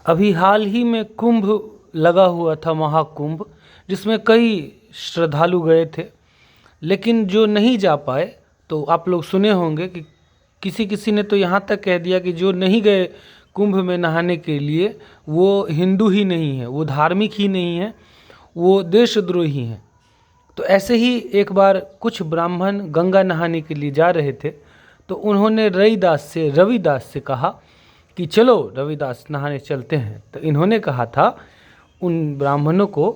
अभी हाल ही में कुंभ लगा हुआ था, महाकुंभ, जिसमें कई श्रद्धालु गए थे। लेकिन जो नहीं जा पाए, तो आप लोग सुने होंगे कि किसी किसी ने तो यहाँ तक कह दिया कि जो नहीं गए कुंभ में नहाने के लिए वो हिंदू ही नहीं है, वो धार्मिक ही नहीं है, वो देशद्रोही हैं। तो ऐसे ही एक बार कुछ ब्राह्मण गंगा नहाने के लिए जा रहे थे, तो उन्होंने रविदास से कहा कि चलो रविदास नहाने चलते हैं। तो इन्होंने कहा था उन ब्राह्मणों को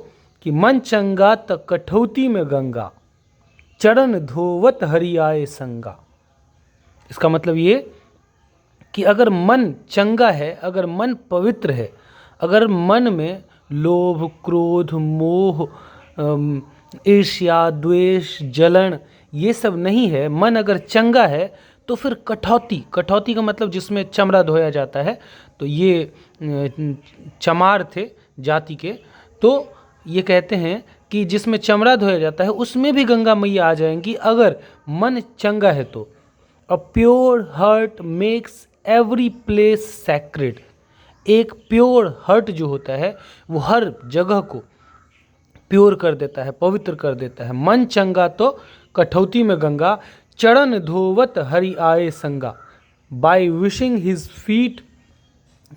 कि मन चंगा त कठौती में गंगा, चरण धोवत हरियाए संगा। इसका मतलब ये कि अगर मन चंगा है, अगर मन पवित्र है, अगर मन में लोभ, क्रोध, मोह, ईर्ष्या, द्वेष, जलन ये सब नहीं है, मन अगर चंगा है, तो फिर कठौती का मतलब जिसमें चमड़ा धोया जाता है, तो ये चमार थे जाति के, तो ये कहते हैं कि जिसमें चमड़ा धोया जाता है उसमें भी गंगा मैया आ जाएंगी अगर मन चंगा है तो। A pure heart makes every place sacred. एक प्योर हर्ट जो होता है वो हर जगह को प्योर कर देता है, पवित्र कर देता है। मन चंगा तो कठौती में गंगा, चरण धोवत हरि आए संगा। By washing his feet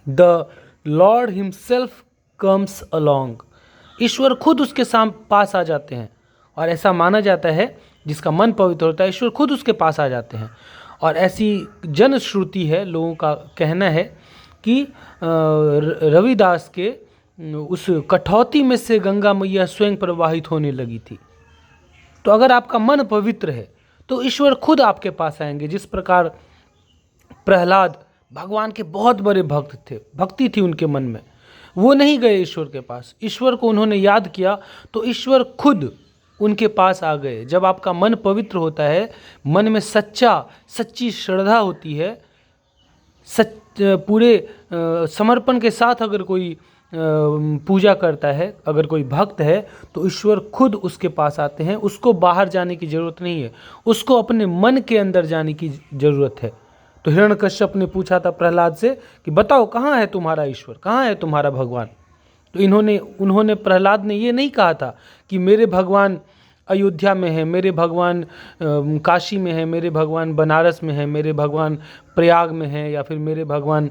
the lord himself comes along. ईश्वर खुद उसके पास आ जाते हैं, और ऐसा माना जाता है जिसका मन पवित्र होता है ईश्वर खुद उसके पास आ जाते हैं। और ऐसी जनश्रुति है, लोगों का कहना है कि रविदास के उस कठौती में से गंगा मैया स्वयं प्रवाहित होने लगी थी। तो अगर आपका मन पवित्र है तो ईश्वर खुद आपके पास आएंगे। जिस प्रकार प्रहलाद भगवान के बहुत बड़े भक्त थे, भक्ति थी उनके मन में, वो नहीं गए ईश्वर के पास, ईश्वर को उन्होंने याद किया तो ईश्वर खुद उनके पास आ गए। जब आपका मन पवित्र होता है, मन में सच्ची श्रद्धा होती है, पूरे समर्पण के साथ अगर कोई पूजा करता है, अगर कोई भक्त है, तो ईश्वर खुद उसके पास आते हैं। उसको बाहर जाने की ज़रूरत नहीं है, उसको अपने मन के अंदर जाने की ज़रूरत है। तो हिरण्यकश्यप ने पूछा था प्रहलाद से कि बताओ कहाँ है तुम्हारा ईश्वर, कहाँ है तुम्हारा भगवान। तो उन्होंने प्रहलाद ने ये नहीं कहा था कि मेरे भगवान अयोध्या में है, मेरे भगवान काशी में है, मेरे भगवान बनारस में है, मेरे भगवान प्रयाग में है, या फिर मेरे भगवान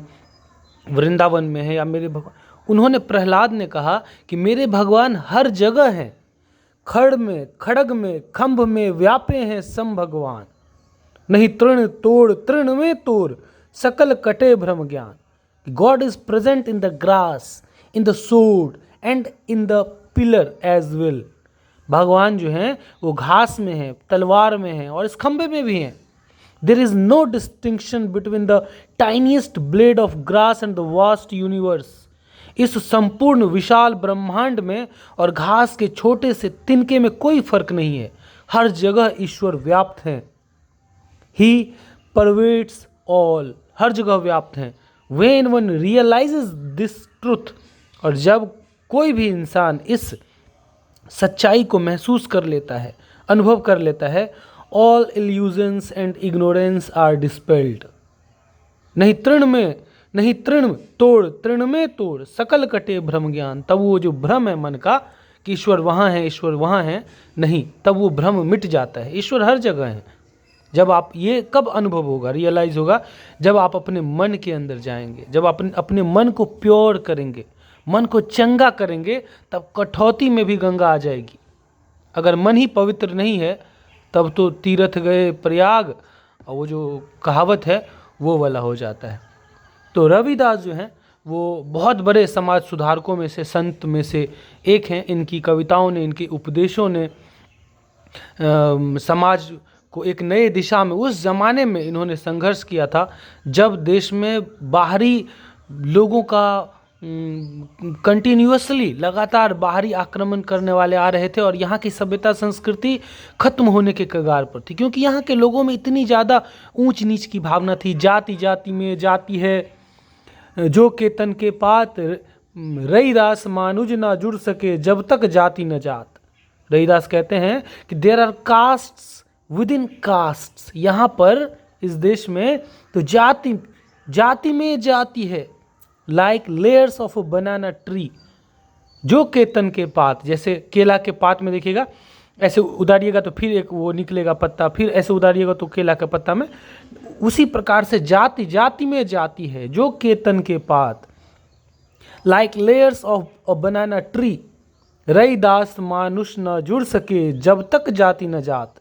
वृंदावन में है, या मेरे भगवान। उन्होंने प्रहलाद ने कहा कि मेरे भगवान हर जगह हैं, खड़ में, खड़ग में, खंभ में व्यापे हैं सम भगवान। नहीं तृण तोड़ तृण में तोड़, सकल कटे भ्रम ज्ञान। God is present in the grass, in the sod and in the pillar as well. भगवान जो हैं वो घास में हैं, तलवार में हैं, और इस खंभे में भी हैं। There is no distinction between the tiniest blade of grass and the vast universe. इस संपूर्ण विशाल ब्रह्मांड में और घास के छोटे से तिनके में कोई फर्क नहीं है, हर जगह ईश्वर व्याप्त हैं। ही परवेट्स ऑल, हर जगह व्याप्त हैं। When one realises this truth, और जब कोई भी इंसान इस सच्चाई को महसूस कर लेता है, अनुभव कर लेता है, all illusions and ignorance are dispelled. नहीं तृण तोड़ तृण में तोड़, सकल कटे भ्रम ज्ञान। तब वो जो भ्रम है मन का कि ईश्वर वहाँ है, ईश्वर वहाँ है, नहीं, तब वो भ्रम मिट जाता है। ईश्वर हर जगह है। जब आप ये कब अनुभव होगा, रियलाइज होगा, जब आप अपने मन के अंदर जाएंगे, जब अपने मन को प्योर करेंगे, मन को चंगा करेंगे, तब कठौती में भी गंगा आ जाएगी। अगर मन ही पवित्र नहीं है तब तो तीर्थ गए प्रयाग, और वो जो कहावत है वो वाला हो जाता है। तो रविदास जो हैं वो बहुत बड़े समाज सुधारकों में से, संत में से एक हैं। इनकी कविताओं ने, इनके उपदेशों ने समाज को एक नए दिशा में, उस ज़माने में इन्होंने संघर्ष किया था जब देश में बाहरी लोगों का कंटिन्यूअसली लगातार बाहरी आक्रमण करने वाले आ रहे थे, और यहाँ की सभ्यता संस्कृति खत्म होने के कगार पर थी। क्योंकि यहाँ के लोगों में इतनी ज़्यादा ऊंच नीच की भावना थी। जाति जाति में जाति है, जो के तन के पात, रईदास मानुज ना जुड़ सके जब तक जाति न जात। रईदास कहते हैं कि there are castes within castes. यहाँ पर इस देश में तो जाति में जाति है, like layers of a banana tree. जो केतन के पात, जैसे केला के पात में देखिएगा ऐसे उदारिएगा तो फिर एक वो निकलेगा पत्ता, फिर ऐसे उदारिएगा तो केला के पत्ता में, उसी प्रकार से जाति जाति में जाति है। जो केतन के पात, like layers of a banana tree, Ravidas मानुष न जुड़ सके जब तक जाति न जात।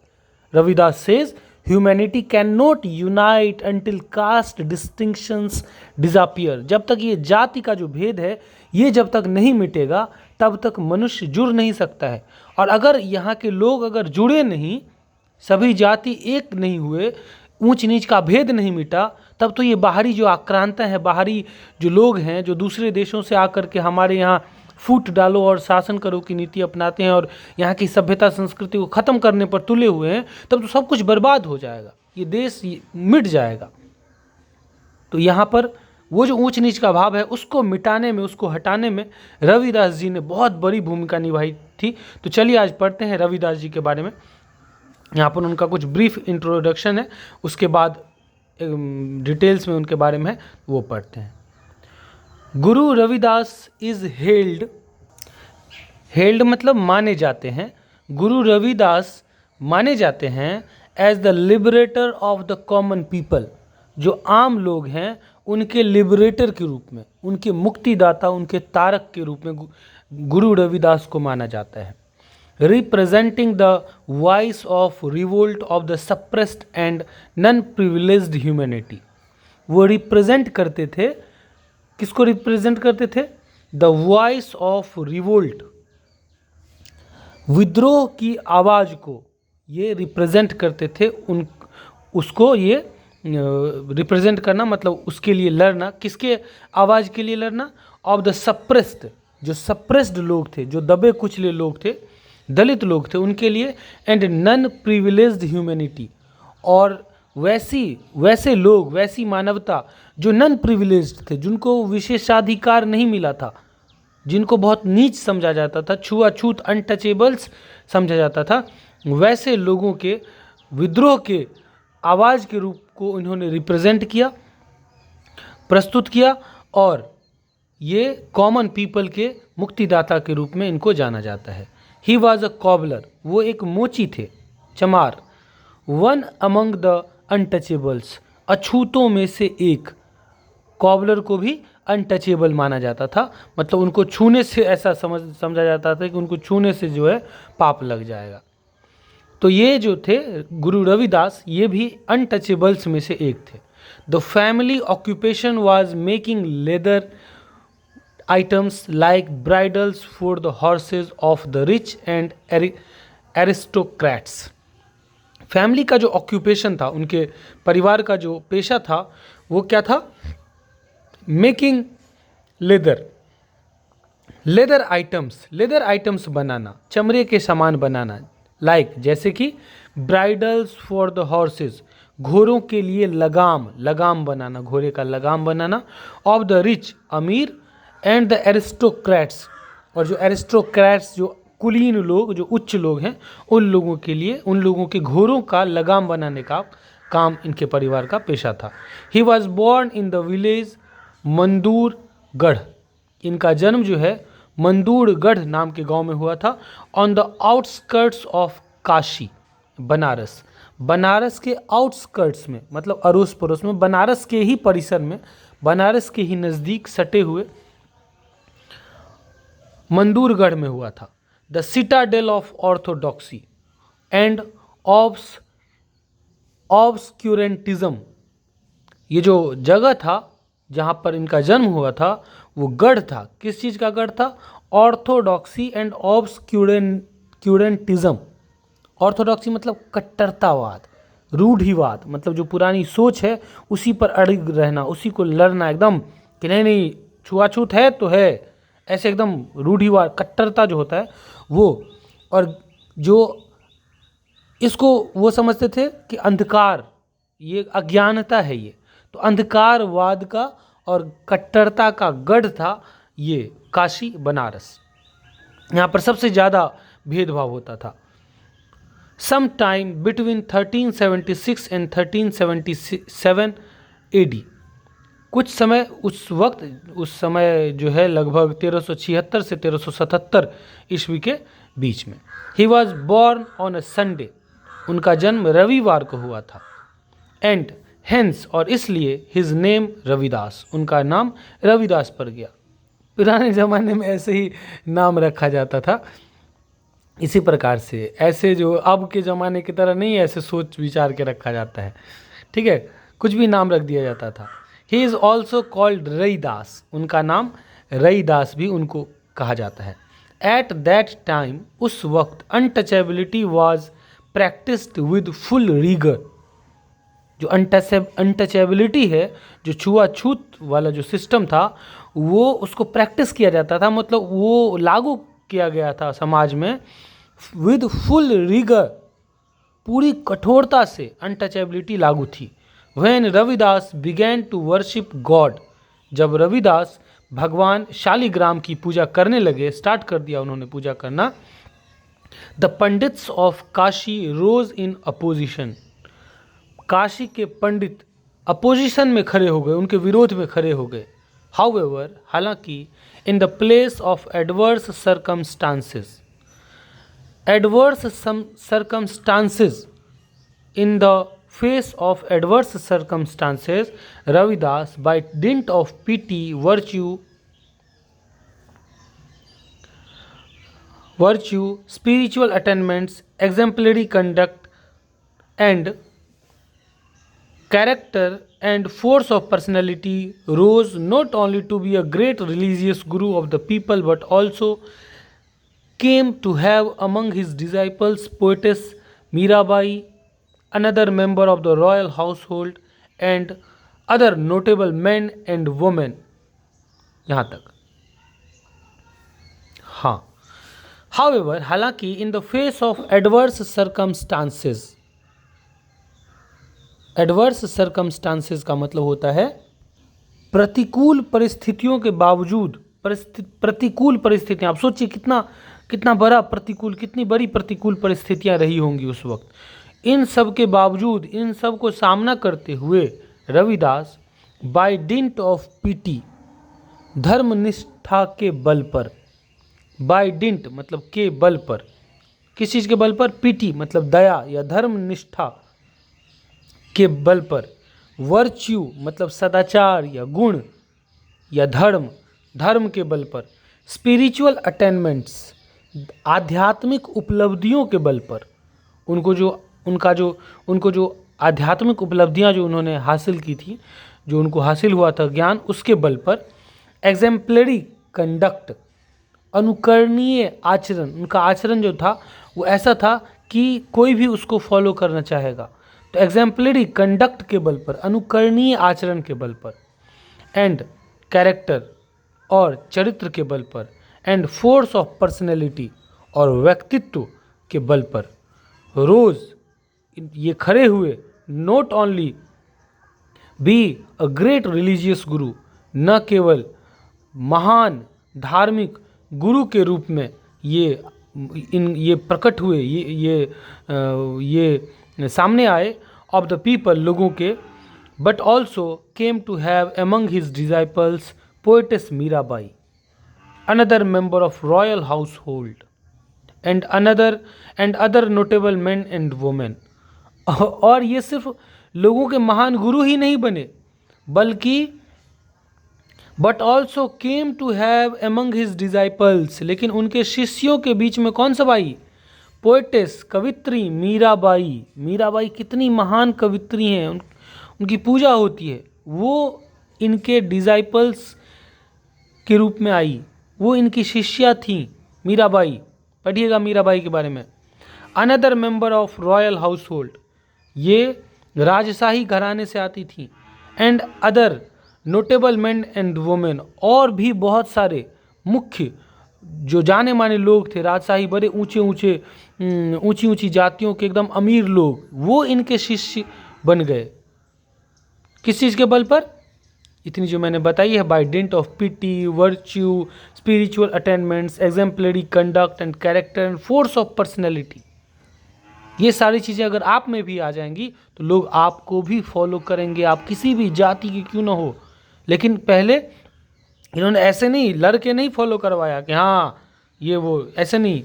Ravidas says humanity can not unite until caste distinctions disappear. जब तक ये जाति का जो भेद है ये जब तक नहीं मिटेगा तब तक मनुष्य जुड़ नहीं सकता है। और अगर यहाँ के लोग अगर जुड़े नहीं, सभी जाति एक नहीं हुए, ऊंच नीच का भेद नहीं मिटा, तब तो ये बाहरी जो आक्रांता है, बाहरी जो लोग हैं जो दूसरे देशों से आकर के हमारे यहाँ फूट डालो और शासन करो की नीति अपनाते हैं और यहाँ की सभ्यता संस्कृति को ख़त्म करने पर तुले हुए हैं, तब तो सब कुछ बर्बाद हो जाएगा, ये देश मिट जाएगा। तो यहाँ पर वो जो ऊंच नीच का भाव है उसको मिटाने में, उसको हटाने में रविदास जी ने बहुत बड़ी भूमिका निभाई थी। तो चलिए आज पढ़ते हैं रविदास जी के बारे में। यहाँ पर उनका कुछ ब्रीफ इंट्रोडक्शन है, उसके बाद डिटेल्स में उनके बारे में है वो पढ़ते हैं। गुरु रविदास इज हेल्ड मतलब माने जाते हैं। गुरु रविदास माने जाते हैं as the liberator of the common people. जो आम लोग हैं उनके लिबरेटर के रूप में, उनके मुक्तिदाता, उनके तारक के रूप में गुरु रविदास को माना जाता है। Representing the voice of revolt of the suppressed and non privileged humanity. वो रिप्रेजेंट करते थे, किसको रिप्रेजेंट करते थे? द वॉइस ऑफ रिवोल्ट, विद्रोह की आवाज़ को ये रिप्रेजेंट करते थे। उसको ये रिप्रेजेंट करना मतलब उसके लिए लड़ना, किसके आवाज़ के लिए लड़ना? ऑफ द सप्रेस्ड, जो सप्रेस्ड लोग थे, जो दबे कुचले लोग थे, दलित लोग थे, उनके लिए। एंड नन प्रिविलेज्ड ह्यूमैनिटी, और वैसे लोग, वैसी मानवता जो नन प्रिविलेज्ड थे, जिनको विशेषाधिकार नहीं मिला था, जिनको बहुत नीच समझा जाता था, छुआछूत अनटचेबल्स समझा जाता था, वैसे लोगों के विद्रोह के आवाज़ के रूप को इन्होंने रिप्रेजेंट किया, प्रस्तुत किया, और ये कॉमन पीपल के मुक्तिदाता के रूप में इनको जाना जाता है। ही वॉज अ कॉबलर, वो एक मोची थे, चमार। वन अमंग द अनटचेबल्स, अछूतों में से एक। कॉबलर को भी अनटचेबल माना जाता था, मतलब उनको छूने से ऐसा समझा जाता था कि उनको छूने से जो है पाप लग जाएगा। तो ये जो थे गुरु रविदास, ये भी अनटचेबल्स में से एक थे। The family occupation was making leather items like bridals for the horse's of the rich and aristocrats. Family का जो ऑक्यूपेशन था, उनके परिवार का जो पेशा था, वो क्या था? मेकिंग लेदर आइटम्स बनाना, चमड़े के सामान बनाना, लाइक जैसे कि ब्राइडल्स फॉर द हॉर्सेस, घोड़ों के लिए लगाम बनाना, घोड़े का लगाम बनाना, ऑफ द रिच, अमीर, एंड द एरिस्टोक्रेट्स, और जो एरिस्टोक्रेट्स, जो कुलीन लोग, जो उच्च लोग हैं, उन लोगों के लिए, उन लोगों के घोड़ों का लगाम बनाने का काम इनके परिवार का पेशा था। He was born in the village Mandurgarh, इनका जन्म जो है मंदूरगढ़ नाम के गांव में हुआ था। On the outskirts of Kashi, Banaras के आउटस्कर्ट्स में, मतलब अड़ोस पड़ोस में, बनारस के ही परिसर में, बनारस के ही नज़दीक सटे हुए मंदूरगढ़ में हुआ था। The citadel of orthodoxy and obscurantism, ये जो जगह था जहाँ पर इनका जन्म हुआ था, वो गढ़ था। किस चीज़ का गढ़ था? Orthodoxy and ऑब्सक्यूरेंटिज्म। ऑर्थोडॉक्सी मतलब कट्टरतावाद, रूढ़िवाद, मतलब जो पुरानी सोच है उसी पर अड़िग रहना, उसी को लड़ना एकदम कि नहीं छुआछूत है तो है, ऐसे एकदम रूढ़िवाद, कट्टरता जो होता है वो। और जो इसको वो समझते थे कि अंधकार, ये अज्ञानता है, ये तो अंधकारवाद का और कट्टरता का गढ़ था ये काशी, बनारस। यहाँ पर सबसे ज़्यादा भेदभाव होता था। Some time between 1376 and 1377 AD, कुछ समय उस समय जो है लगभग 1376 से 1377 ईस्वी के बीच में। He was born on a Sunday, उनका जन्म रविवार को हुआ था। एंड हेंस, और इसलिए हिज नेम रविदास, उनका नाम रविदास पड़ गया। पुराने ज़माने में ऐसे ही नाम रखा जाता था, इसी प्रकार से, ऐसे जो अब के ज़माने की तरह नहीं ऐसे सोच विचार के रखा जाता है, ठीक है, कुछ भी नाम रख दिया जाता था। ही इज़ ऑल्सो कॉल्ड रईदास, उनका नाम रईदास भी उनको कहा जाता है। एट दैट टाइम, उस वक्त untouchability was practised with full rigger. जो अनटचेबिलिटी है, जो छुआछूत वाला जो सिस्टम था, वो उसको प्रैक्टिस किया जाता था, मतलब वो लागू किया गया था समाज में विद फुल रीगर, पूरी कठोरता से अनटचेबिलिटी लागू थी। When Ravidas began to worship God, जब रविदास भगवान शालिग्राम की पूजा करने लगे, स्टार्ट कर दिया उन्होंने पूजा करना, the pandits of Kashi rose in opposition, Kashi के पंडित अपोजिशन में खड़े हो गए, उनके विरोध में खड़े हो गए। हाउएवर, हालांकि, in the place of adverse circumstances, adverse circumstances, in the face of adverse circumstances, Ravidas by dint of pity, virtue, spiritual attainments, exemplary conduct, and character and force of personality, rose not only to be a great religious guru of the people, but also came to have among his disciples poetess Mirabai, another member of the royal household, and other notable men and women। यहाँ तक, हाँ। However, हालांकि, in the face of adverse circumstances, adverse circumstances का मतलब होता है प्रतिकूल परिस्थितियों के बावजूद, प्रतिकूल परिस्थितियां, आप सोचिए कितना बड़ा प्रतिकूल, कितनी बड़ी प्रतिकूल परिस्थितियां रही होंगी उस वक्त। इन सब के बावजूद, इन सब को सामना करते हुए Ravidas by dint of piety, धर्मनिष्ठा के बल पर, बाय डिंट मतलब के बल पर, किस चीज़ के बल पर, पीटी मतलब दया या धर्मनिष्ठा के बल पर, वर्च्यू मतलब सदाचार या गुण या धर्म के बल पर, स्पिरिचुअल अटेनमेंट्स आध्यात्मिक उपलब्धियों के बल पर, उनको जो आध्यात्मिक उपलब्धियां जो उन्होंने हासिल की थी, जो उनको हासिल हुआ था ज्ञान, उसके बल पर, एग्जेम्पलरी कंडक्ट अनुकरणीय आचरण, उनका आचरण जो था वो ऐसा था कि कोई भी उसको फॉलो करना चाहेगा, तो एग्जाम्पलरी कंडक्ट के बल पर, अनुकरणीय आचरण के बल पर, एंड कैरेक्टर और चरित्र के बल पर, एंड फोर्स ऑफ पर्सनैलिटी और व्यक्तित्व के बल पर, रोज ये खड़े हुए, not only be a great religious गुरु, न केवल महान धार्मिक गुरु के रूप में ये प्रकट हुए, ये सामने आए, ऑफ द पीपल, लोगों के, but also came to have among his disciples poetess Mirabai, another member of royal household, and other notable man and women. और ये सिर्फ लोगों के महान गुरु ही नहीं बने, बल्कि but also came to have among his disciples, लेकिन उनके शिष्यों के बीच में कौन सब आई, पोएटेस कवित्री मीराबाई। मीराबाई कितनी महान कवित्री हैं, उनकी पूजा होती है, वो इनके डिसाइपल्स के रूप में आई, वो इनकी शिष्या थीं मीराबाई। पढ़िएगा मीराबाई के बारे में। Another member of royal house hold, ये राजशाही घराने से आती थी, and other notable man and women, और भी बहुत सारे मुख्य जो जाने माने लोग थे, राजशाही, बड़े ऊंची ऊंची जातियों के एकदम अमीर लोग, वो इनके शिष्य बन गए। किस चीज़ के बल पर, इतनी जो मैंने बताई है, by dint of piety, virtue, spiritual attainments, exemplary conduct and character and force of personality. ये सारी चीज़ें अगर आप में भी आ जाएंगी तो लोग आपको भी फॉलो करेंगे, आप किसी भी जाति के क्यों ना हो, लेकिन पहले इन्होंने ऐसे नहीं लड़ के नहीं फॉलो करवाया कि हाँ ये वो, ऐसे नहीं।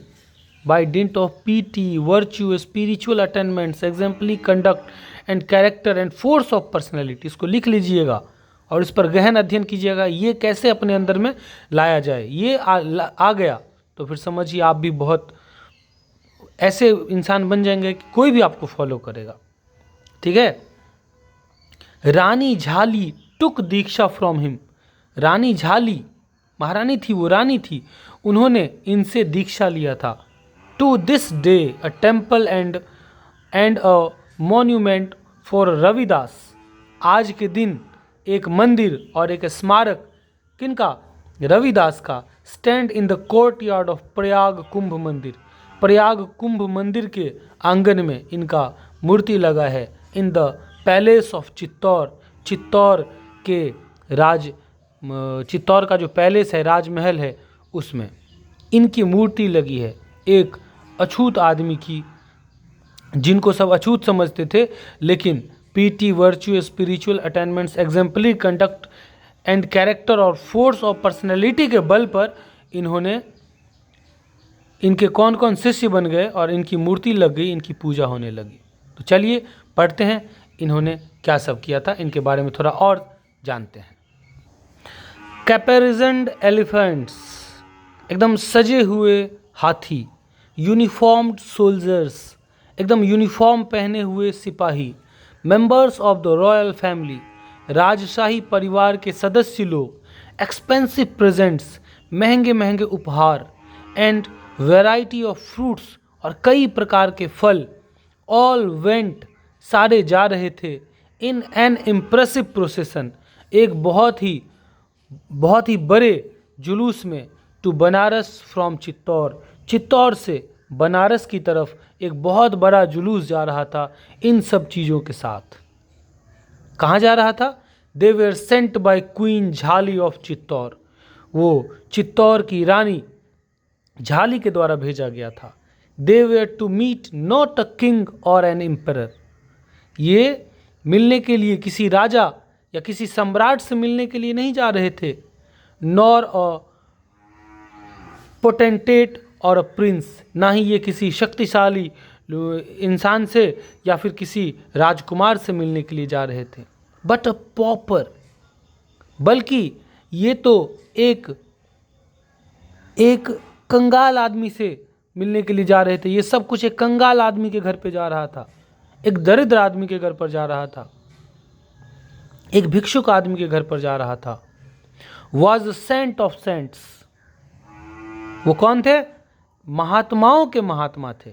By didn't of PT, virtue, spiritual attainments, एग्जाम्पली conduct and character and force of personality, इसको लिख लीजिएगा और इस पर गहन अध्ययन कीजिएगा, ये कैसे अपने अंदर में लाया जाए। ये आ गया तो फिर समझिए आप भी बहुत ऐसे इंसान बन जाएंगे कि कोई भी आपको फॉलो करेगा। ठीक है। रानी झाली टुक दीक्षा फ्रॉम हिम, रानी झाली महारानी थी, वो रानी थी, उन्होंने इनसे दीक्षा लिया था। To this day a temple and a monument for Ravidas, आज के दिन एक मंदिर और एक स्मारक किनका, रविदास का, stand in the courtyard of Prayag Kumbh मंदिर, प्रयाग कुंभ मंदिर के आंगन में इनका मूर्ति लगा है। In the palace of Chittor, Chittor के चित्तौर का जो पैलेस है, राजमहल है, उसमें इनकी मूर्ति लगी है, एक अछूत आदमी की, जिनको सब अछूत समझते थे, लेकिन PT, virtue, spiritual attainments, exemplary conduct and character और फोर्स ऑफ पर्सनैलिटी के बल पर इन्होंने, इनके कौन कौन शिष्य बन गए और इनकी मूर्ति लग गई, इनकी पूजा होने लगी। तो चलिए पढ़ते हैं इन्होंने क्या सब किया था, इनके बारे में थोड़ा और जानते हैं। कैपेरिजन्ड एलिफेंट्स, एकदम सजे हुए हाथी। यूनिफॉर्म्ड सोल्जर्स, एकदम यूनिफॉर्म पहने हुए सिपाही। Members of the royal family, राजशाही परिवार के सदस्य लोग। एक्सपेंसिव प्रेजेंट्स, महंगे महंगे उपहार। एंड वैरायटी ऑफ फ्रूट्स, और कई प्रकार के फल। ऑल वेंट, सारे जा रहे थे। इन एन इम्प्रेसिव प्रोसेसन, एक बहुत ही बड़े जुलूस में। टू बनारस फ्रॉम चित्तौर, चित्तौर से बनारस की तरफ एक बहुत बड़ा जुलूस जा रहा था इन सब चीज़ों के साथ। कहाँ जा रहा था? They where sent by queen झाली ऑफ चित्तौर, वो चित्तौर की रानी झाली के द्वारा भेजा गया था। They were to meet not a king or an emperor, ये मिलने के लिए किसी राजा या किसी सम्राट से मिलने के लिए नहीं जा रहे थे। नॉर अ पोटेंटेट और अ प्रिंस, ना ही ये किसी शक्तिशाली इंसान से या फिर किसी राजकुमार से मिलने के लिए जा रहे थे। बट अ पॉपर, बल्कि ये तो एक कंगाल आदमी से मिलने के लिए जा रहे थे। ये सब कुछ एक कंगाल आदमी के घर पे जा रहा था, एक दरिद्र आदमी के घर पर जा रहा था, एक भिक्षुक आदमी के घर पर जा रहा था। वॉज सेंट ऑफ सेंट्स, वो कौन थे? महात्माओं के महात्मा थे।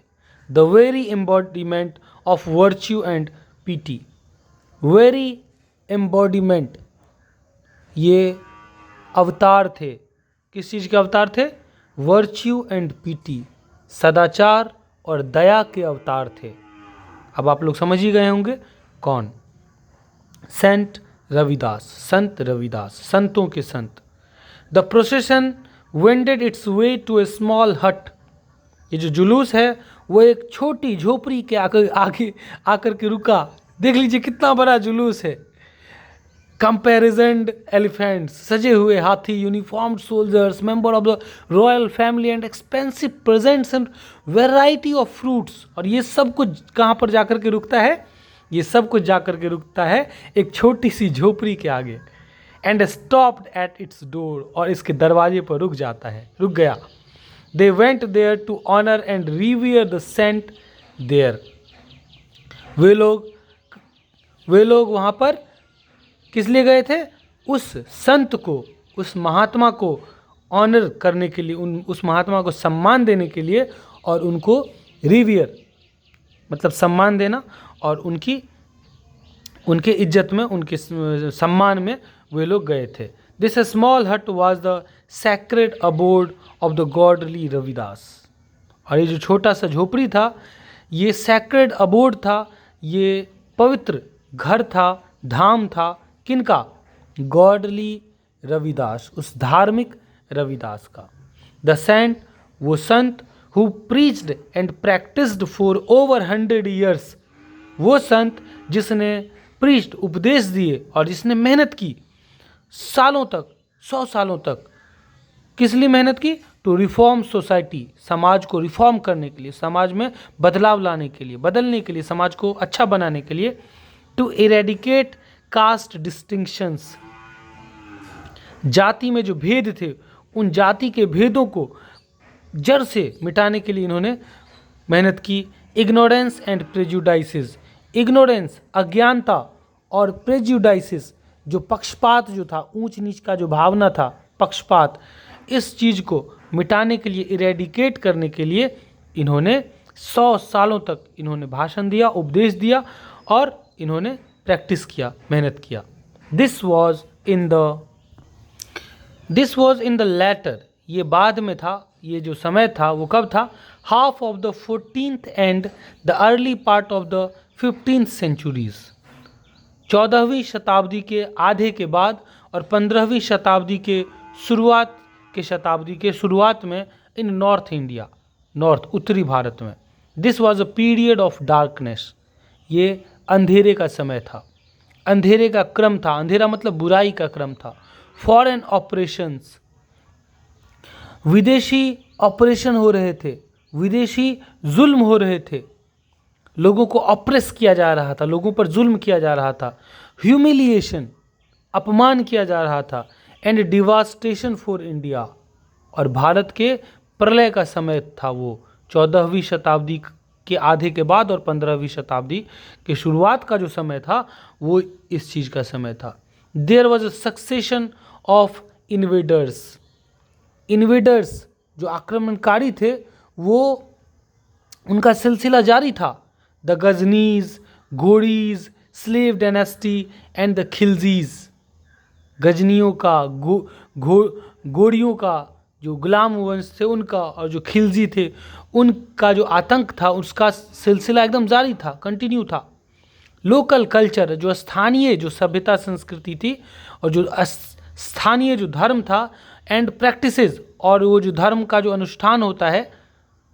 The very embodiment of virtue and PT, very embodiment, ये अवतार थे। किस चीज़ के अवतार थे? वर्च्यू एंड पीटी, सदाचार और दया के अवतार थे। अब आप लोग समझ ही गए होंगे कौन? सेंट रविदास, संत रविदास, संतों के संत। The procession wended its way to a small hut, ये जो जुलूस है वो एक छोटी झोपड़ी के आगे आकर के रुका। देख लीजिए कितना बड़ा जुलूस है। कंपैरिजन्ड एलिफेंट्स, सजे हुए हाथी। Uniformed soldiers, member of the royal family and expensive presents and variety of fruits. और ये सब कुछ कहाँ पर जाकर के रुकता है? ये सब कुछ जाकर के रुकता है एक छोटी सी झोपड़ी के आगे। And stopped at its door, और इसके दरवाजे पर रुक जाता है, रुक गया। They went there to honour and revere the saint there, वे लोग वहाँ पर किस लिए गए थे? उस संत को, उस महात्मा को ऑनर करने के लिए, उस महात्मा को सम्मान देने के लिए, और उनको रिवियर मतलब सम्मान देना, और उनके इज्जत में, उनके सम्मान में वे लोग गए थे। This small hut was the sacred abode of the godly Ravidas, और ये जो छोटा सा झोपड़ी था ये सैक्रेड अबोर्ड था, ये पवित्र घर था, धाम था। किनका? गॉडली रविदास, उस धार्मिक रविदास का। द सेंट, वो संत, who preached and practised for over 100 years, वो संत जिसने प्रीच्ड, उपदेश दिए और जिसने मेहनत की सालों तक, 100 सालों तक किस लिए मेहनत की? टू रिफॉर्म सोसाइटी, समाज को रिफॉर्म करने के लिए, समाज में बदलाव लाने के लिए, बदलने के लिए, समाज को अच्छा बनाने के लिए। टू इरेडिकेट कास्ट डिस्टिंक्शंस, जाति में जो भेद थे उन जाति के भेदों को जड़ से मिटाने के लिए इन्होंने मेहनत की। इग्नोरेंस एंड प्रेजुडाइसिस, इग्नोरेंस अज्ञानता और प्रेजुडाइसिस जो पक्षपात जो था, ऊंच नीच का जो भावना था, पक्षपात, इस चीज़ को मिटाने के लिए, इरेडिकेट करने के लिए इन्होंने 100 सालों तक इन्होंने भाषण दिया, उपदेश दिया और इन्होंने प्रैक्टिस किया, मेहनत किया। This was in the latter, ये बाद में था, ये जो समय था वो कब था? Half of the 14th and the early part of the 15th centuries, 14वीं शताब्दी के आधे के बाद और 15वीं शताब्दी के शुरुआत में इन नॉर्थ इंडिया, नॉर्थ उत्तरी भारत में। This was a period of darkness, ये अंधेरे का समय था, अंधेरे का क्रम था, अंधेरा मतलब बुराई का क्रम था। फॉरेन ऑपरेशंस, विदेशी ऑपरेशन हो रहे थे, विदेशी जुल्म हो रहे थे, लोगों को ऑप्रेस किया जा रहा था, लोगों पर जुल्म किया जा रहा था। ह्यूमिलिएशन, अपमान किया जा रहा था। एंड डिवास्टेशन फॉर इंडिया, और भारत के प्रलय का समय था वो, 14वीं शताब्दी के आधे के बाद और 15वीं शताब्दी के शुरुआत का जो समय था वो इस चीज़ का समय था। There was a succession of invaders, invaders जो आक्रमणकारी थे वो उनका सिलसिला जारी था। द गजनीज, घोड़ीज, slave dynasty and the Khiljis, गजनियों का, घोड़ियों का जो गुलाम वंश थे उनका, और जो खिलजी थे उनका जो आतंक था उसका सिलसिला एकदम जारी था, कंटिन्यू था। लोकल कल्चर, जो स्थानीय जो सभ्यता संस्कृति थी और जो स्थानीय जो धर्म था, एंड प्रैक्टिसेस, और वो जो धर्म का जो अनुष्ठान होता है,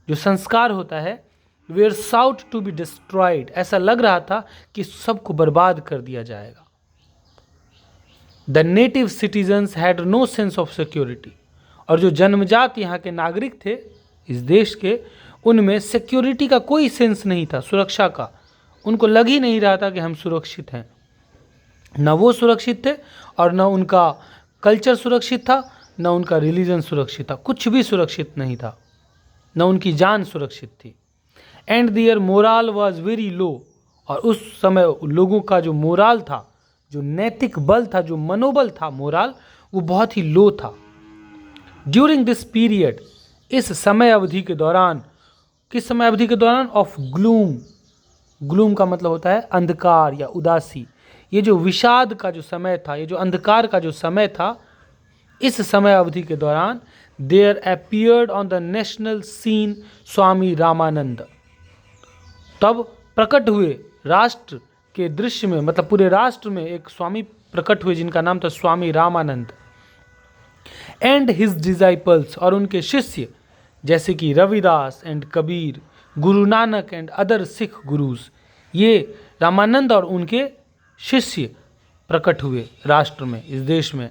जो संस्कार होता है, were sought to be destroyed, ऐसा लग रहा था कि सबको बर्बाद कर दिया जाएगा। The native citizens had no sense of security, और जो जन्मजात यहाँ के नागरिक थे इस देश के, उनमें सिक्योरिटी का कोई सेंस नहीं था, सुरक्षा का। उनको लग ही नहीं रहा था कि हम सुरक्षित हैं। न वो सुरक्षित थे और न उनका कल्चर सुरक्षित था, न उनका रिलीजन सुरक्षित था, कुछ भी सुरक्षित नहीं था, न उनकी जान सुरक्षित थी। And their morale was very low, और उस समय लोगों का जो मोरल था, जो नैतिक बल था, जो मनोबल था, मोरल, वो बहुत ही लो था। ड्यूरिंग दिस पीरियड, इस समय अवधि के दौरान, किस समय अवधि के दौरान? ऑफ ग्लूम, ग्लूम का मतलब होता है अंधकार या उदासी। ये जो विषाद का जो समय था, ये जो अंधकार का जो समय था, इस समय अवधि के दौरान there appeared on the national scene Swami Ramanand, तब प्रकट हुए राष्ट्र के दृश्य में, मतलब पूरे राष्ट्र में एक स्वामी प्रकट हुए जिनका नाम था Swami Ramanand. And his disciples, और उनके शिष्य जैसे कि Ravidas and Kabir, Guru Nanak and other Sikh gurus, ये रामानंद और उनके शिष्य प्रकट हुए राष्ट्र में, इस देश में।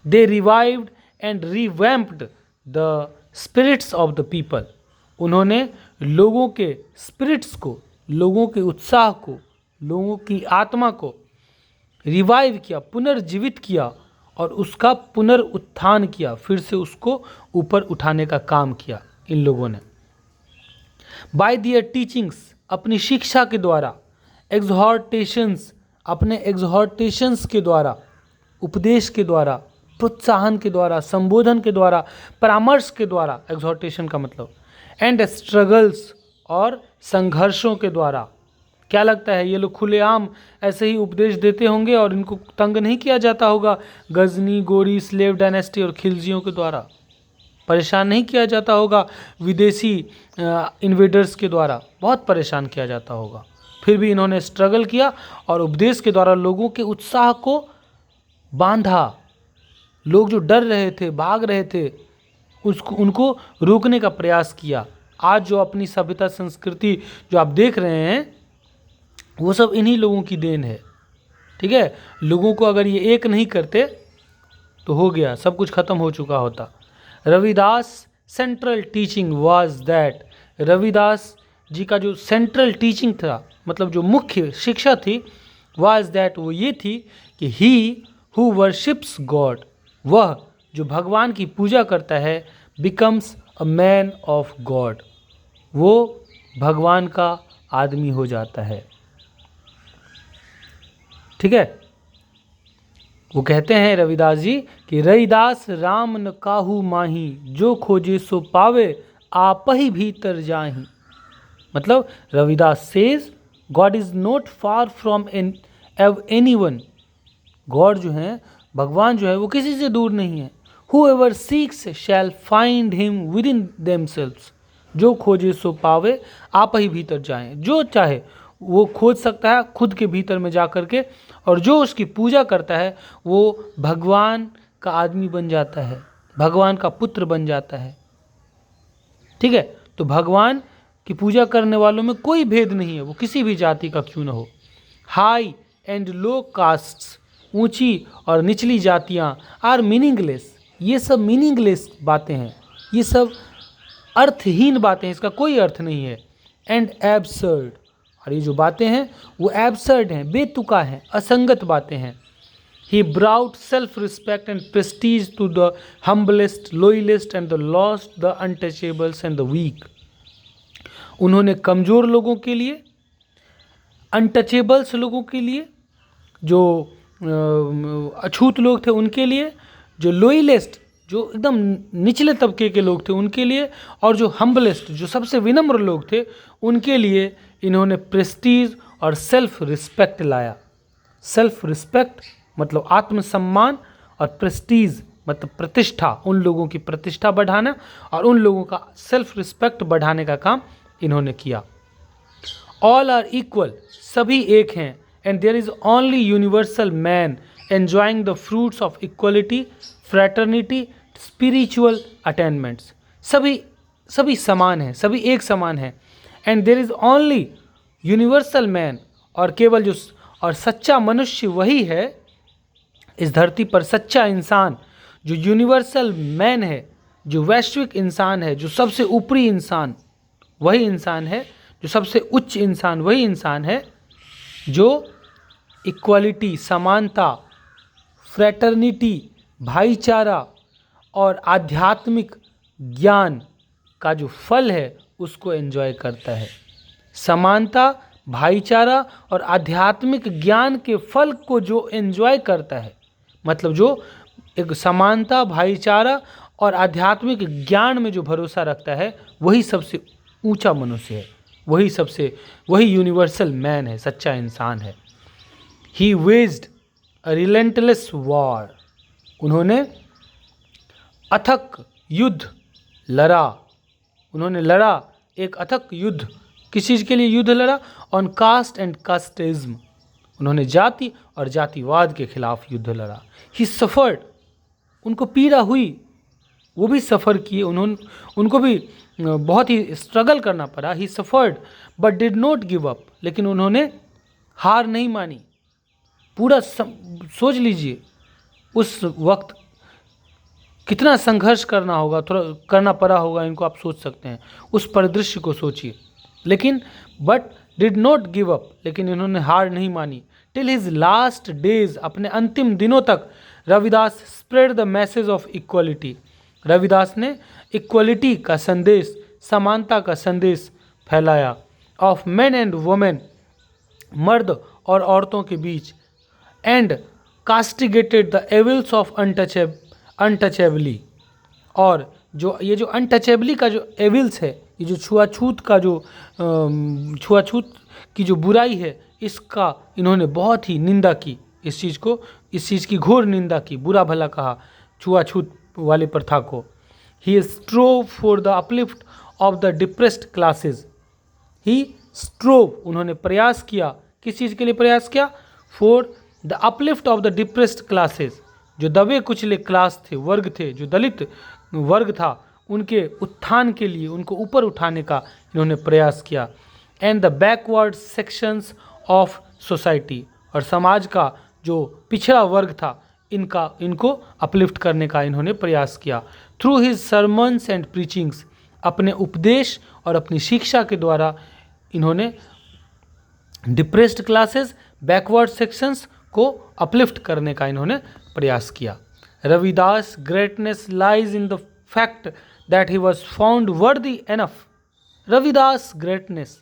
They revived and revamped the spirits of the people, उन्होंने लोगों के स्पिरिट्स को, लोगों के उत्साह को, लोगों की आत्मा को रिवाइव किया, पुनर्जीवित किया और उसका पुनरुत्थान किया, फिर से उसको ऊपर उठाने का काम किया इन लोगों ने। बाय दियर टीचिंग्स, अपनी शिक्षा के द्वारा, एग्जॉर्टेशंस, अपने एग्जॉर्टेशंस के द्वारा, उपदेश के द्वारा, प्रोत्साहन के द्वारा, संबोधन के द्वारा, परामर्श के द्वारा, एग्जॉर्टेशन का मतलब, एंड स्ट्रगल्स, और संघर्षों के द्वारा। क्या लगता है ये लोग खुलेआम ऐसे ही उपदेश देते होंगे और इनको तंग नहीं किया जाता होगा? गजनी, गोरी, स्लेव डायनेस्टी और खिलजियों के द्वारा परेशान नहीं किया जाता होगा, विदेशी इन्वेडर्स के द्वारा बहुत परेशान किया जाता होगा। फिर भी इन्होंने स्ट्रगल किया और उपदेश के द्वारा लोगों के उत्साह को बांधा। लोग जो डर रहे थे, भाग रहे थे, उनको रोकने का प्रयास किया। आज जो अपनी सभ्यता संस्कृति जो आप देख रहे हैं वो सब इन्हीं लोगों की देन है, ठीक है। लोगों को अगर ये एक नहीं करते तो हो गया, सब कुछ खत्म हो चुका होता। Ravidas central teaching was that, Ravidas ji का जो सेंट्रल टीचिंग था, मतलब जो मुख्य शिक्षा थी, वाज दैट, वो ये थी कि ही हु वर्शिप्स गॉड, वह जो भगवान की पूजा करता है, becomes a man of God, वो भगवान का आदमी हो जाता है। ठीक है, वो कहते हैं रविदास जी कि रविदास राम न काहू माही, जो खोजे सो पावे आप ही भीतर जाही। मतलब Ravidas says God is not far from any one, God जो है, भगवान जो है, वो किसी से दूर नहीं है। Whoever seeks shall find him within themselves, जो खोजे सो पावे आप ही भीतर जाएं, जो चाहे वो खोज सकता है खुद के भीतर में जा करके, और जो उसकी पूजा करता है वो भगवान का आदमी बन जाता है, भगवान का पुत्र बन जाता है। ठीक है, तो भगवान की पूजा करने वालों में कोई भेद नहीं है, वो किसी भी जाति का क्यों न हो। हाई एंड लो कास्ट्स, ऊंची और निचली जातियां, आर मीनिंगलेस, ये सब मीनिंगलेस बातें हैं, ये सब अर्थहीन बातें हैं, इसका कोई अर्थ नहीं है। एंड एब्सर्ड, और ये जो बातें हैं वो एब्सर्ड हैं, बेतुका हैं, असंगत बातें हैं। He brought self respect and prestige to the humblest, lowest and the lost, the untouchables and the weak, उन्होंने कमज़ोर लोगों के लिए, अनटचेबल्स लोगों के लिए, जो अछूत लोग थे उनके लिए, जो लोएस्ट, जो एकदम निचले तबके के लोग थे उनके लिए, और जो हम्बलेस्ट, जो सबसे विनम्र लोग थे उनके लिए इन्होंने प्रेस्टीज और सेल्फ रिस्पेक्ट लाया। सेल्फ रिस्पेक्ट मतलब आत्मसम्मान, और प्रेस्टीज मतलब प्रतिष्ठा, उन लोगों की प्रतिष्ठा बढ़ाना और उन लोगों का सेल्फ रिस्पेक्ट बढ़ाने का काम इन्होंने किया। ऑल आर इक्वल, सभी एक हैं, and there is only universal man enjoying the fruits of equality, fraternity, spiritual attainments, सभी समान हैं, सभी एक समान हैं। And there is only universal man, और केवल जो और सच्चा मनुष्य वही है इस धरती पर, सच्चा इंसान जो यूनिवर्सल मैन है, जो वैश्विक इंसान है, जो सबसे ऊपरी इंसान वही इंसान है, जो सबसे उच्च इंसान वही इंसान है, जो इक्वालिटी, समानता, फ्रैटर्निटी, भाईचारा और आध्यात्मिक ज्ञान का जो फल है उसको एंजॉय करता है। समानता, भाईचारा और आध्यात्मिक ज्ञान के फल को जो एंजॉय करता है, मतलब जो एक समानता, भाईचारा और आध्यात्मिक ज्ञान में जो भरोसा रखता है, वही सबसे ऊंचा मनुष्य है, वही यूनिवर्सल मैन है, सच्चा इंसान है। ही वेज्ड अ रिलेंटलेस वॉर, उन्होंने अथक युद्ध लड़ा, उन्होंने लड़ा एक अथक युद्ध, किस चीज़ के लिए युद्ध लड़ा? ऑन कास्ट एंड कास्टिज्म, उन्होंने जाति और जातिवाद के खिलाफ युद्ध लड़ा। ही सफर्ड, उनको पीड़ा हुई, वो भी सफ़र किए, उनको भी बहुत ही स्ट्रगल करना पड़ा। ही suffered but did not give up, लेकिन उन्होंने हार नहीं मानी। पूरा सोच लीजिए उस वक्त कितना संघर्ष करना होगा, थोड़ा करना पड़ा होगा इनको, आप सोच सकते हैं, उस परिदृश्य को सोचिए। लेकिन but did not give up, लेकिन इन्होंने हार नहीं मानी। टिल हिज लास्ट डेज, अपने अंतिम दिनों तक Ravidas spread the message of equality, Ravidas ने इक्वलिटी का संदेश, समानता का संदेश फैलाया। ऑफ मेन एंड वुमेन, मर्द और औरतों के बीच। एंड कास्टिगेटेड द एविल्स ऑफ अनटचेबली, और जो ये जो अनटचेबली का जो एविल्स है, ये जो छुआछूत का जो छुआछूत की जो बुराई है, इसका इन्होंने बहुत ही निंदा की, इस चीज़ की घोर निंदा की, बुरा भला कहा छुआछूत वाली प्रथा को। He strove for the uplift of the depressed classes, he strove, उन्होंने प्रयास किया, किस चीज़ के लिए प्रयास किया? For the uplift of the depressed classes, जो दबे कुचले क्लास थे, वर्ग थे, जो दलित वर्ग था, उनके उत्थान के लिए, उनको ऊपर उठाने का इन्होंने प्रयास किया। And the backward sections of society, और समाज का जो पिछड़ा वर्ग था, इनको अपलिफ्ट करने का इन्होंने प्रयास किया। Through his sermons and preachings, अपने उपदेश और अपनी शिक्षा के द्वारा इन्होंने डिप्रेस्ड क्लासेस, बैकवर्ड सेक्शंस को अपलिफ्ट करने का इन्होंने प्रयास किया। Ravidas greatness lies in the fact that he was found worthy enough. Ravidas greatness,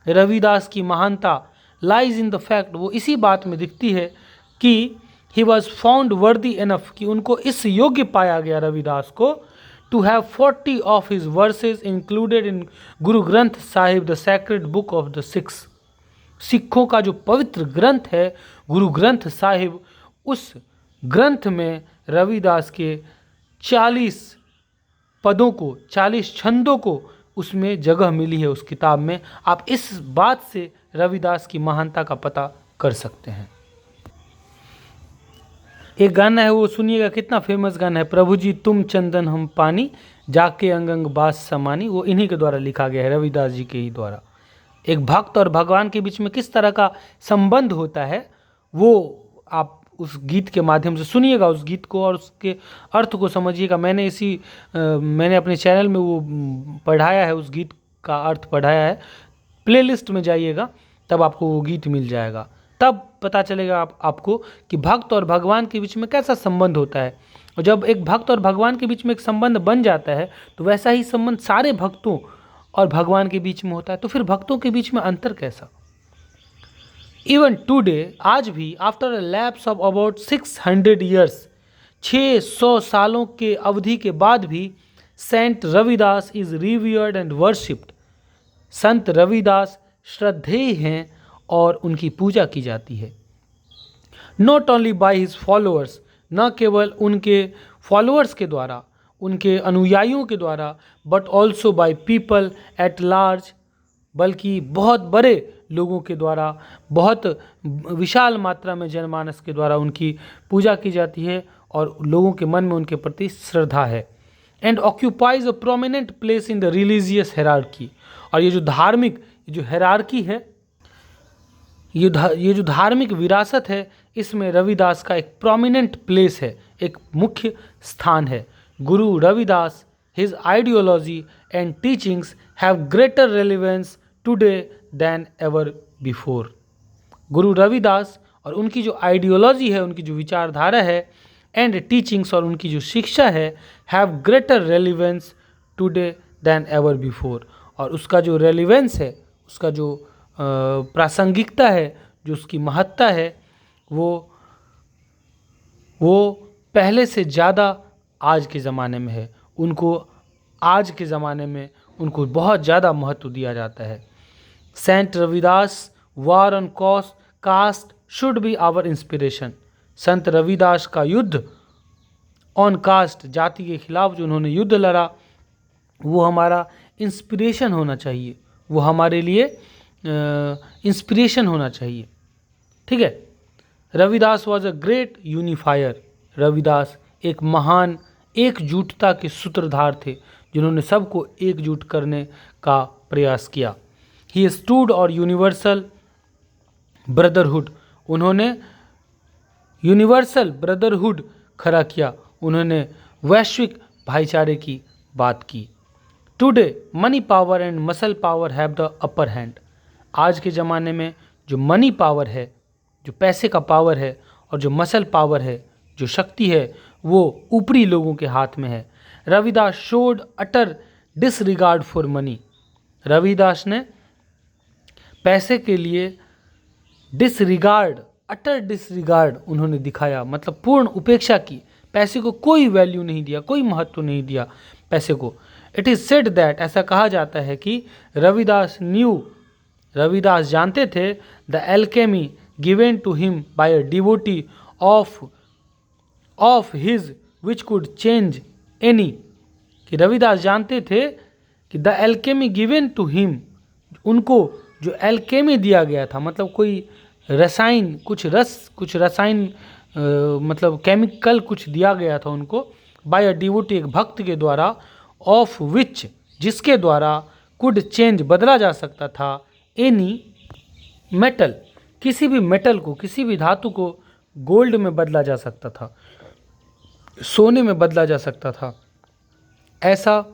Ravidas की महानता लाइज इन द फैक्ट, वो इसी बात में दिखती है कि he was found worthy enough, कि उनको इस योग्य पाया गया रविदास को, to have 40 of his verses included in Guru Granth Sahib the sacred book of the Sikhs. सिखों का जो पवित्र ग्रंथ है गुरु ग्रंथ साहिब, उस ग्रंथ में रविदास के 40 पदों को, 40 छंदों को उसमें जगह मिली है उस किताब में। आप इस बात से रविदास की महानता का पता कर सकते हैं। एक गाना है, वो सुनिएगा, कितना फेमस गाना है, प्रभु जी तुम चंदन हम पानी, जाके अंग अंग बास समानी। वो इन्हीं के द्वारा लिखा गया है, रविदास जी के ही द्वारा। एक भक्त और भगवान के बीच में किस तरह का संबंध होता है वो आप उस गीत के माध्यम से सुनिएगा, उस गीत को और उसके अर्थ को समझिएगा। मैंने अपने चैनल में वो पढ़ाया है, उस गीत का अर्थ पढ़ाया है। प्लेलिस्ट में जाइएगा, तब आपको वो गीत मिल जाएगा, तब पता चलेगा आपको कि भक्त और भगवान के बीच में कैसा संबंध होता है। और जब एक भक्त और भगवान के बीच में एक संबंध बन जाता है तो वैसा ही संबंध सारे भक्तों और भगवान के बीच में होता है। तो फिर भक्तों के बीच में अंतर कैसा? इवन टुडे, आज भी, after a lapse of about 600 years, 600 सालों के अवधि के बाद भी, saint Ravidas is revered and worshipped. संत रविदास श्रद्धेय हैं और उनकी पूजा की जाती है। Not only by his followers, न केवल उनके फॉलोअर्स के द्वारा, उनके अनुयायियों के द्वारा, but also by people at large, बल्कि बहुत बड़े लोगों के द्वारा, बहुत विशाल मात्रा में जनमानस के द्वारा उनकी पूजा की जाती है और लोगों के मन में उनके प्रति श्रद्धा है। And occupies a prominent place in the religious hierarchy. और ये जो धार्मिक जो हेरार्की है, ये जो धार्मिक विरासत है, इसमें रविदास का एक प्रोमिनेंट प्लेस है, एक मुख्य स्थान है। Guru Ravidas, his ideology and teachings have greater relevance today than ever before. Guru Ravidas और उनकी जो आइडियोलॉजी है, उनकी जो विचारधारा है, एंड टीचिंग्स और उनकी जो शिक्षा है, have greater relevance today than ever before. और उसका जो रेलिवेंस है, उसका जो प्रासंगिकता है, जो उसकी महत्ता है, वो पहले से ज़्यादा आज के ज़माने में है। आज के ज़माने में उनको बहुत ज़्यादा महत्व दिया जाता है। Saint Ravidas war on caste should be our inspiration. संत रविदास का युद्ध ऑन कास्ट, जाति के खिलाफ जो उन्होंने युद्ध लड़ा, वो हमारा इंस्पिरेशन होना चाहिए, वो हमारे लिए इंस्पिरेशन होना चाहिए। ठीक है। Ravidas was a great unifier. Ravidas एक महान एकजुटता के सूत्रधार थे, जिन्होंने सबको एकजुट करने का प्रयास किया। ही स्टूड और यूनिवर्सल ब्रदरहुड, उन्होंने यूनिवर्सल ब्रदरहुड खड़ा किया, उन्होंने वैश्विक भाईचारे की बात की। Today money power and muscle power have the upper hand. आज के ज़माने में जो मनी पावर है, जो पैसे का पावर है, और जो मसल पावर है, जो शक्ति है, वो ऊपरी लोगों के हाथ में है। Ravidas showed utter disregard for money. Ravidas ने पैसे के लिए डिसरिगार्ड, अटर डिसरिगार्ड उन्होंने दिखाया, मतलब पूर्ण उपेक्षा की। पैसे को कोई वैल्यू नहीं दिया, कोई महत्व नहीं दिया पैसे को। इट इज़ सेड दैट, ऐसा कहा जाता है कि रविदास जानते थे the alchemy given to him by a devotee of his which could change any. कि रविदास जानते थे कि the alchemy given to him, उनको जो एल्केमी दिया गया था, मतलब कोई रसायन, कुछ रसायन मतलब केमिकल कुछ दिया गया था उनको, बाय अ डिवोटी, एक भक्त के द्वारा, ऑफ विच, जिसके द्वारा, कुड चेंज, बदला जा सकता था, एनी मेटल, किसी भी मेटल को, किसी भी धातु को गोल्ड में बदला जा सकता था। सोने में बदला जा सकता था। ऐसा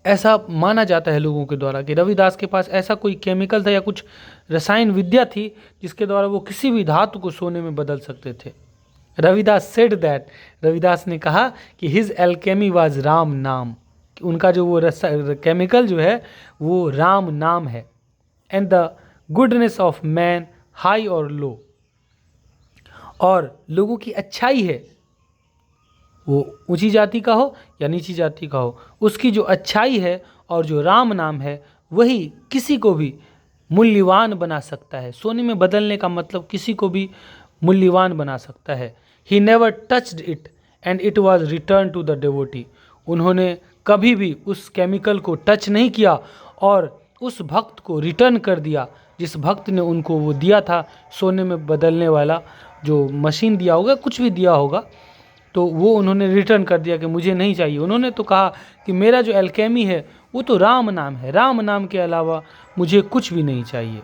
ऐसा माना जाता है लोगों के द्वारा कि रविदास के पास ऐसा कोई केमिकल था या कुछ रसायन विद्या थी जिसके द्वारा वो किसी भी धातु को सोने में बदल सकते थे। रविदास सेड दैट, रविदास ने कहा कि हिज एल्केमी वाज राम नाम, कि उनका जो वो केमिकल जो है वो राम नाम है। And the goodness of man high और लो, और लोगों की अच्छाई है, वो ऊंची जाति का हो या नीची जाति का हो, उसकी जो अच्छाई है और जो राम नाम है वही किसी को भी मूल्यवान बना सकता है। सोने में बदलने का मतलब किसी को भी मूल्यवान बना सकता है। He never touched it and it was return to the devotee, उन्होंने कभी भी उस केमिकल को टच नहीं किया और उस भक्त को रिटर्न कर दिया जिस भक्त ने उनको वो दिया था, सोने में बदलने वाला जो मशीन दिया होगा, कुछ भी दिया होगा, तो वो उन्होंने रिटर्न कर दिया कि मुझे नहीं चाहिए। उन्होंने तो कहा कि मेरा जो एल्केमी है वो तो राम नाम है, राम नाम के अलावा मुझे कुछ भी नहीं चाहिए।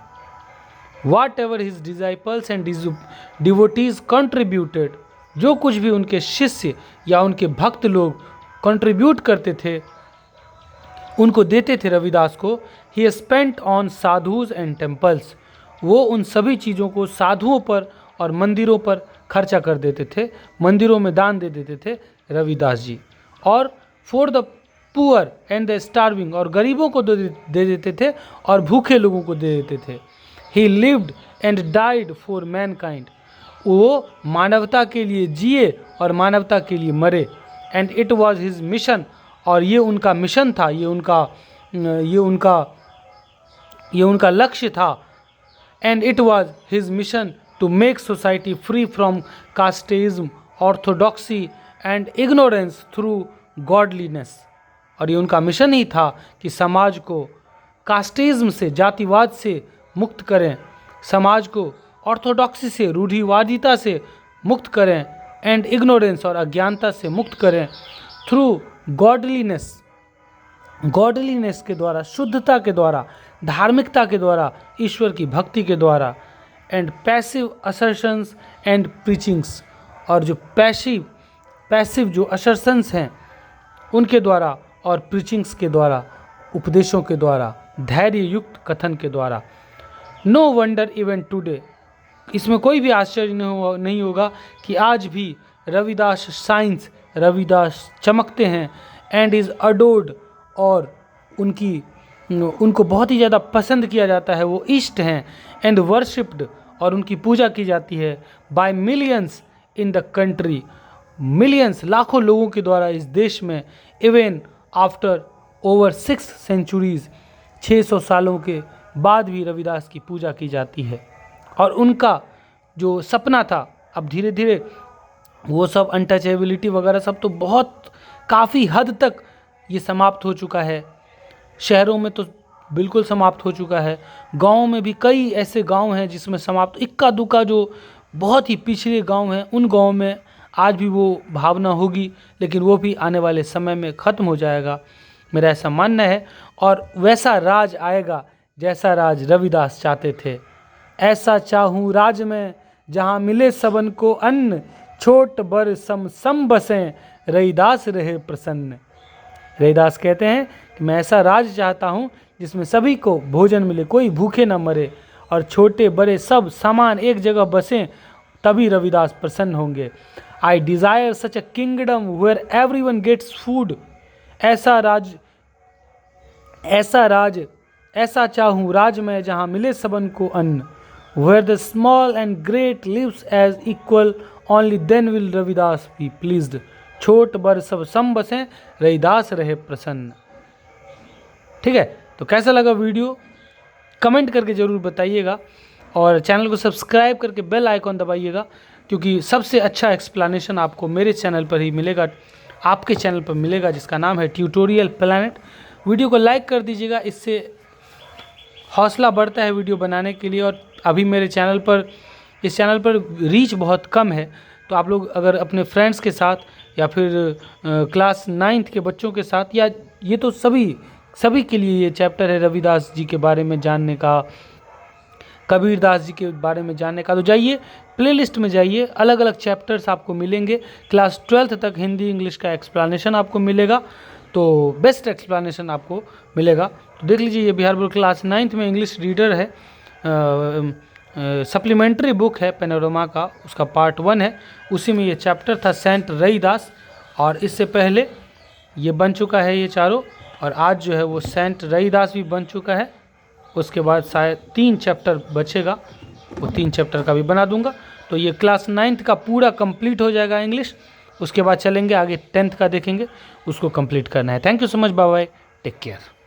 Whatever his disciples and devotees contributed, जो कुछ भी उनके शिष्य या उनके भक्त लोग कंट्रीब्यूट करते थे, उनको देते थे रविदास को, ही spent on sadhus and temples, वो उन सभी चीज़ों को साधुओं पर और मंदिरों पर खर्चा कर देते थे, मंदिरों में दान दे देते थे रविदास जी। और for the poor and the starving, और गरीबों को दे देते थे और भूखे लोगों को दे देते थे। ही lived and died for Mankind, वो मानवता के लिए जिए और मानवता के लिए मरे। And it was his mission, और ये उनका मिशन था, ये उनका लक्ष्य था। And it was his mission to make society free from casteism, orthodoxy and ignorance through godliness, और ये उनका मिशन ही था कि समाज को कास्टिज्म से, जातिवाद से मुक्त करें, समाज को ऑर्थोडॉक्सी से, रूढ़िवादिता से मुक्त करें, एंड इग्नोरेंस और अज्ञानता से मुक्त करें, थ्रू गॉडलीनेस, गॉडलीनेस के द्वारा, शुद्धता के द्वारा, धार्मिकता के द्वारा, ईश्वर की भक्ति के द्वारा। And passive assertions and preachings, और जो पैसिव जो असर्शंस हैं उनके द्वारा और प्रीचिंग्स के द्वारा, उपदेशों के द्वारा, धैर्य युक्त कथन के द्वारा। नो वंडर इवन टुडे, इसमें कोई भी आश्चर्य नहीं होगा कि आज भी रविदास साइंस, रविदास चमकते हैं। एंड इज़ अडोर्ड, और उनको बहुत ही ज़्यादा पसंद किया जाता है, वो इष्ट हैं। एंड वर्शिप्ड, और उनकी पूजा की जाती है by millions in the country, millions, लाखों लोगों के द्वारा इस देश में। इवन आफ्टर ओवर 6 सेंचुरीज, 600 सालों के बाद भी रविदास की पूजा की जाती है। और उनका जो सपना था, अब धीरे धीरे वो सब अनटचेबिलिटी वगैरह सब तो बहुत काफ़ी हद तक ये समाप्त हो चुका है। शहरों में तो बिल्कुल समाप्त हो चुका है, गाँव में भी कई ऐसे गांव हैं जिसमें समाप्त, इक्का दुक्का जो बहुत ही पिछड़े गांव हैं उन गांव में आज भी वो भावना होगी, लेकिन वो भी आने वाले समय में ख़त्म हो जाएगा, मेरा ऐसा मानना है। और वैसा राज आएगा जैसा राज रविदास चाहते थे। ऐसा चाहूँ राज में जहाँ मिले सबन को अन्न, छोट बर सम बसें, रविदास रहे प्रसन्न। रविदास कहते हैं कि मैं ऐसा राज चाहता हूँ जिसमें सभी को भोजन मिले, कोई भूखे ना मरे, और छोटे बड़े सब समान एक जगह बसें, तभी रविदास प्रसन्न होंगे। I desire such a kingdom where everyone gets food, ऐसा चाहूँ राज में जहाँ मिले सबन को अन्न, where the small and great lives as equal, only then will Ravidas be pleased. छोट बर सब सम बसें, रविदास रहे प्रसन्न। ठीक है, तो कैसा लगा वीडियो कमेंट करके ज़रूर बताइएगा, और चैनल को सब्सक्राइब करके बेल आइकॉन दबाइएगा, क्योंकि सबसे अच्छा एक्सप्लेनेशन आपको मेरे चैनल पर ही मिलेगा, आपके चैनल पर मिलेगा, जिसका नाम है ट्यूटोरियल प्लैनेट। वीडियो को लाइक कर दीजिएगा, इससे हौसला बढ़ता है वीडियो बनाने के लिए। और अभी मेरे चैनल पर, इस चैनल पर रीच बहुत कम है, तो आप लोग अगर अपने फ्रेंड्स के साथ या फिर क्लास 9th के बच्चों के साथ, या ये तो सभी के लिए ये चैप्टर है रविदास जी के बारे में जानने का, कबीरदास जी के बारे में जानने का, तो जाइए प्लेलिस्ट में जाइए, अलग अलग चैप्टर्स आपको मिलेंगे। क्लास 12th तक हिंदी इंग्लिश का एक्सप्लेनेशन आपको मिलेगा, तो बेस्ट एक्सप्लेनेशन आपको मिलेगा। तो देख लीजिए, ये बिहार बोर्ड क्लास 9th में इंग्लिश रीडर है, सप्लीमेंट्री बुक है पैनोरमा का, उसका पार्ट 1 है, उसी में ये चैप्टर था सेंट रईदास। और इससे पहले ये बन चुका है ये चारों, और आज जो है वो सेंट रईदास भी बन चुका है। उसके बाद शायद 3 चैप्टर बचेगा, वो 3 चैप्टर का भी बना दूंगा। तो ये क्लास 9th का पूरा कंप्लीट हो जाएगा इंग्लिश। उसके बाद चलेंगे आगे 10th का देखेंगे, उसको कंप्लीट करना है। Thank you so much, bye bye, take care.